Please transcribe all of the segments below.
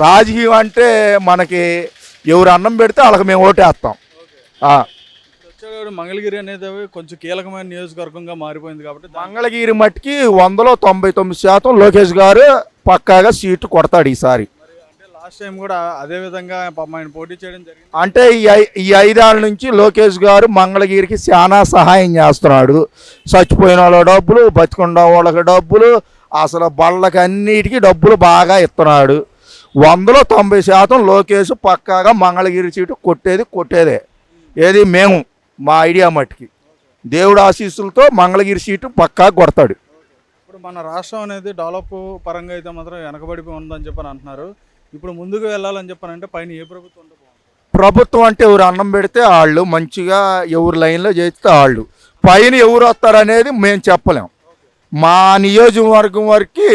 రాజకీయం అంటే మనకి ఎవరు అన్నం పెడితే వాళ్ళకి మేము ఓటేస్తాం. వచ్చేవాడు మంగళగిరి అనేది కొంచెం కీలకమైన నియోజకవర్గంగా మారిపోయింది కాబట్టి మంగళగిరి మట్టికి 100లో 99% లోకేష్ గారు పక్కాగా సీటు కొడతాడు ఈసారి. అంటే లాస్ట్ టైం కూడా అదే విధంగా ఆయన పోటీ చేయడం జరిగింది. అంటే ఈ 5 ఏళ్ళ నుంచి లోకేష్ గారు మంగళగిరికి చాలా సహాయం చేస్తున్నాడు. చచ్చిపోయిన వాళ్ళ డబ్బులు, బతికుండా వాళ్ళకి డబ్బులు, అసలు బళ్ళకి అన్నిటికీ డబ్బులు బాగా ఇస్తున్నాడు. 100లో 90% లోకేష్ పక్కాగా మంగళగిరి సీటు కొట్టేదే. ఏది మేము మా ఐడియా మట్టుకి దేవుడు ఆశీస్సులతో మంగళగిరి సీటు పక్కా కొడతాడు. ఇప్పుడు మన రాష్ట్రం అనేది డెవలప్ పరంగా అయితే మాత్రం వెనకబడిపోయి ఉందని చెప్పని అంటున్నారు. ఇప్పుడు ముందుకు వెళ్ళాలని చెప్పానంటే పైన ఏ ప్రభుత్వం ఉంటే బాగుంటుంది? ప్రభుత్వం అంటే ఎవరు అన్నం పెడితే వాళ్ళు మంచిగా ఎవరు లైన్లో చేస్తే వాళ్ళు పైన ఎవరు వస్తారనేది మేము చెప్పలేం. మా నియోజకవర్గం వరకు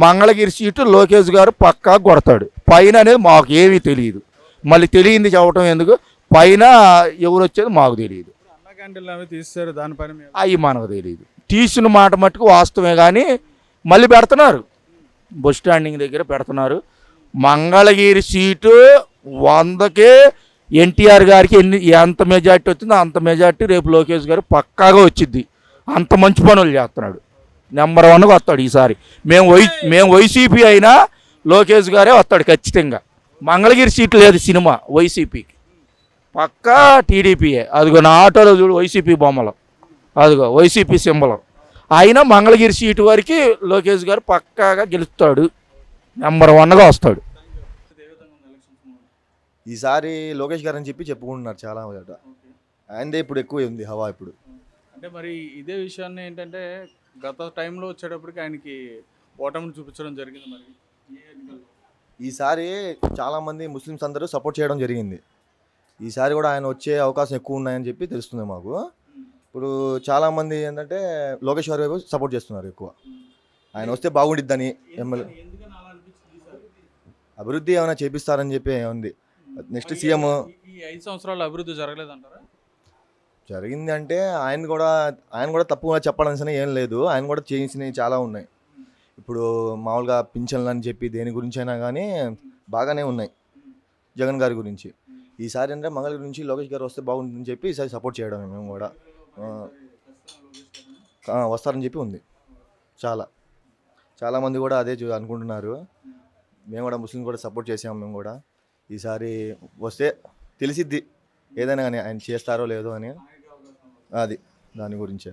మంగళగిరి సీటు లోకేష్ గారు పక్కా కొడతాడు. పైన అనేది మాకు ఏమీ తెలియదు. మళ్ళీ తెలియంది చెప్పటం ఎందుకు, పైన ఎవరు వచ్చేది మాకు తెలియదు. అన్న క్యాంటీన్లు అవి తీస్తారు, దానిపైన అవి మనకు తెలియదు. తీసిన మాట మట్టుకు వాస్తవమే, కానీ మళ్ళీ పెడుతున్నారు. బస్ స్టాండింగ్ దగ్గర పెడుతున్నారు. మంగళగిరి సీటు 100కే ఎన్టీఆర్ గారికి ఎంత మెజార్టీ వచ్చిందో అంత మెజార్టీ రేపు లోకేష్ గారు పక్కాగా వచ్చింది. అంత మంచి పనులు చేస్తున్నాడు. నెంబర్ 1గా వస్తాడు ఈసారి. మేము వైసీపీ అయినా లోకేష్ గారే వస్తాడు ఖచ్చితంగా. మంగళగిరి సీటు లేదు సినిమా వైసీపీకి, పక్కా టీడీపీయే. అదిగో నా ఆటోలో చూడు వైసీపీ బొమ్మలు, అదిగో వైసీపీ సింబలం. అయినా మంగళగిరి సీటు వరకు లోకేష్ గారు పక్కాగా గెలుస్తాడు, నెంబర్ 1గా వస్తాడు. ఈసారి లోకేష్ గారు అని చెప్పుకుంటున్నారు చాలా మంది. ఆయనదే ఇప్పుడు ఎక్కువ ఉంది హవా ఇప్పుడు. అంటే మరి ఇదే విషయాన్ని ఏంటంటే గత టైంలో వచ్చేటప్పటికి ఆయనకి ఓటమిని చూపించడం జరిగింది. మరి ఈసారి చాలామంది ముస్లిమ్స్ అందరూ సపోర్ట్ చేయడం జరిగింది. ఈసారి కూడా ఆయన వచ్చే అవకాశం ఎక్కువ ఉన్నాయని తెలుస్తుంది మాకు. ఇప్పుడు చాలామంది ఏంటంటే లోకేష్ గారు వైపు సపోర్ట్ చేస్తున్నారు ఎక్కువ. ఆయన వస్తే బాగుండిద్దని, ఎమ్మెల్యే అభివృద్ధి ఏమైనా చేపిస్తారని ఉంది. నెక్స్ట్ సీఎం ఈ 5 సంవత్సరాలు అభివృద్ధి జరగలేదంటారా? జరిగింది అంటే ఆయన కూడా తప్పుగా చెప్పాల్సిన ఏం లేదు. ఆయన కూడా చేసినవి చాలా ఉన్నాయి. ఇప్పుడు మామూలుగా పింఛన్లు అని దేని గురించి అయినా కానీ బాగానే ఉన్నాయి. జగన్ గారి గురించి ఈసారి అంటే మంగళగిరి నుంచి లోకేష్ గారు వస్తే బాగుంటుందని ఈసారి సపోర్ట్ చేయడం మేము కూడా వస్తారని ఉంది. చాలామంది కూడా అదే అనుకుంటున్నారు. మేము కూడా ముస్లిం కూడా సపోర్ట్ చేసాము. మేము కూడా ఈసారి వస్తే తెలిసిద్ది ఏదైనా కానీ ఆయన చేస్తారో లేదో అని. అది దాని గురించే.